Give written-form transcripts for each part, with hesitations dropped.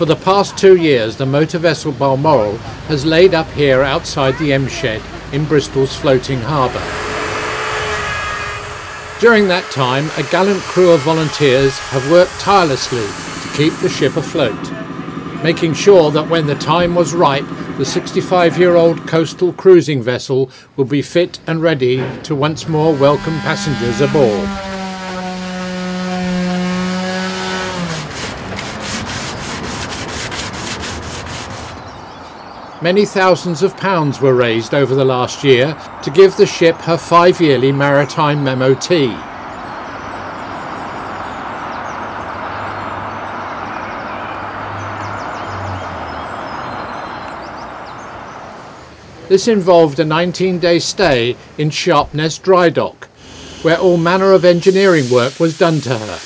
For the past 2 years, the motor vessel Balmoral has laid up here outside the M Shed in Bristol's floating harbour. During that time, a gallant crew of volunteers have worked tirelessly to keep the ship afloat, making sure that when the time was ripe, the 65-year-old coastal cruising vessel will be fit and ready to once more welcome passengers aboard. Many thousands of pounds were raised over the last year to give the ship her 5-yearly maritime MOT. This involved a 19-day stay in Sharpness Dry Dock, where all manner of engineering work was done to her.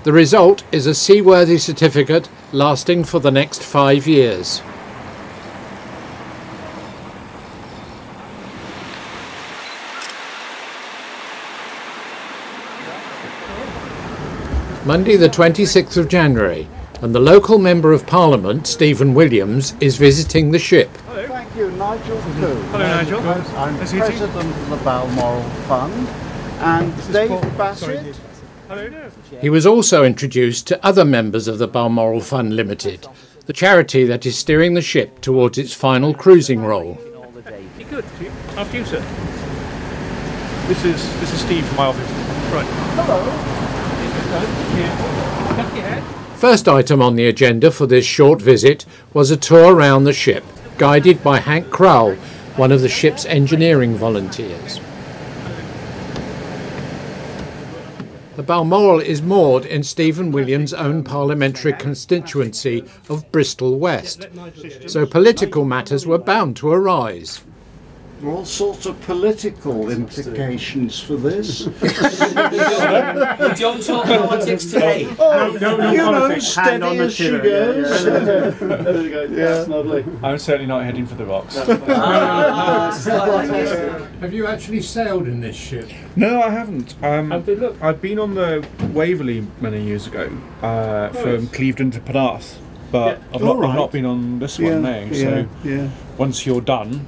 The result is a seaworthy certificate lasting for the next 5 years. Monday the 26th of January, and the local Member of Parliament, Stephen Williams, is visiting the ship. Hello. Thank you, Nigel Coo. Hello, Nigel. I'm President of the Balmoral Fund, and Dave Bassett. Hello. He was also introduced to other members of the Balmoral Fund Limited, the charity that is steering the ship towards its final cruising role. Good. After you, sir. This is Steve from my office. Right. Hello. First item on the agenda for this short visit was a tour around the ship, guided by Hank Crowell, one of the ship's engineering volunteers. The Balmoral is moored in Stephen Williams' own parliamentary constituency of Bristol West, so political matters were bound to arise. All sorts of political implications for this. We don't talk politics today. Steady as she goes. There we go. Yeah, that's lovely. I'm certainly not heading for the rocks. Have you actually sailed in this ship? No, I haven't. I've been on the Waverley many years ago from Clevedon to Penarth, but I've not been on this one now. So once you're done,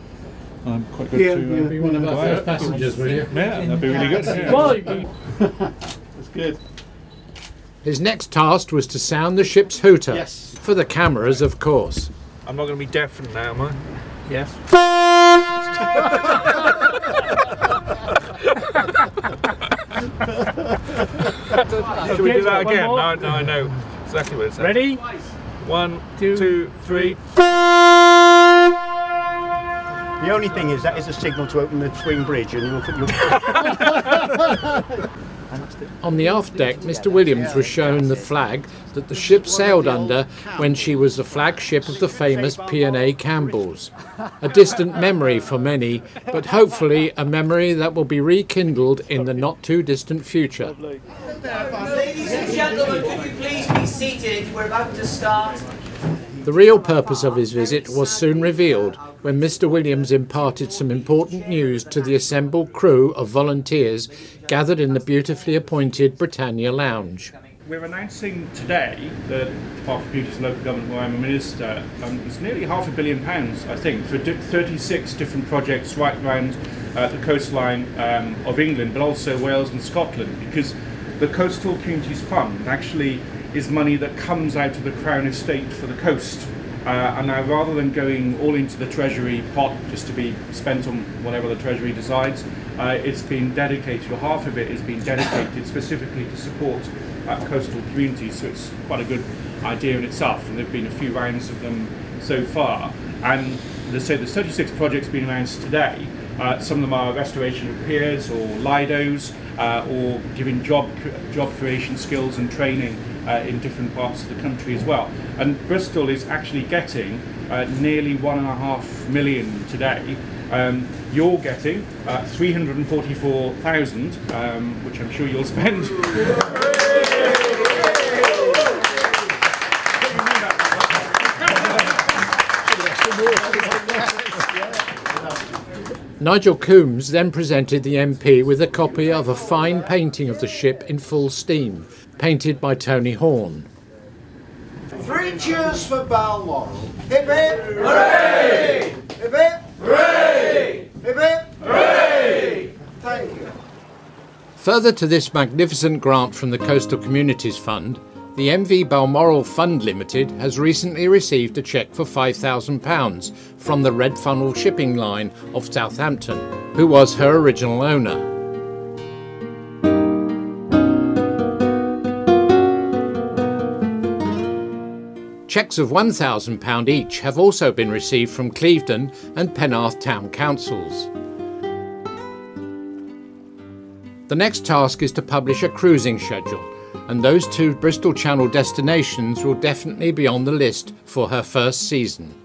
I'm quite good to be one of our first passengers, will you? Yeah, that'd be really good. That's good. His next task was to sound the ship's hooter. Yes. For the cameras, of course. I'm not going to be deafened now, am I? Yes. Should we do that again? No, I know exactly what it's saying. Ready? 1, 2, 3. The only thing is that is a signal to open the swing bridge, and you'll. On the aft deck, Mr. Williams was shown the flag that the ship sailed under when she was the flagship of the famous P&A Campbells. A distant memory for many, but hopefully a memory that will be rekindled in the not too distant future. Ladies and gentlemen, could you please be seated? We're about to start. The real purpose of his visit was soon revealed when Mr. Williams imparted some important news to the assembled crew of volunteers gathered in the beautifully appointed Britannia Lounge. We're announcing today that Hertford Beauty's local government, where I'm a minister, it's nearly £500 million, I think, for 36 different projects right around the coastline of England, but also Wales and Scotland, because the Coastal Communities Fund actually is money that comes out of the Crown Estate for the coast. And now, rather than going all into the Treasury pot just to be spent on whatever the Treasury decides, it's been dedicated, or half of it is being dedicated specifically to support coastal communities. So it's quite a good idea in itself, and there have been a few rounds of them so far. And as I say, there's 36 projects being announced today. Some of them are restoration of piers or lidos, or giving job creation skills and training in different parts of the country as well. And Bristol is actually getting nearly 1.5 million today. You're getting 344,000, which I'm sure you'll spend. Nigel Coombs then presented the MP with a copy of a fine painting of the ship in full steam, painted by Tony Horn. 3 cheers for Balmoral. Hip hip! Hooray! Hip hip! Hooray! Hip hip! Hooray! Thank you. Further to this magnificent grant from the Coastal Communities Fund, the MV Balmoral Fund Limited has recently received a cheque for £5,000 from the Red Funnel Shipping Line of Southampton, who was her original owner. Cheques of £1,000 each have also been received from Clevedon and Penarth Town Councils. The next task is to publish a cruising schedule, and those 2 Bristol Channel destinations will definitely be on the list for her first season.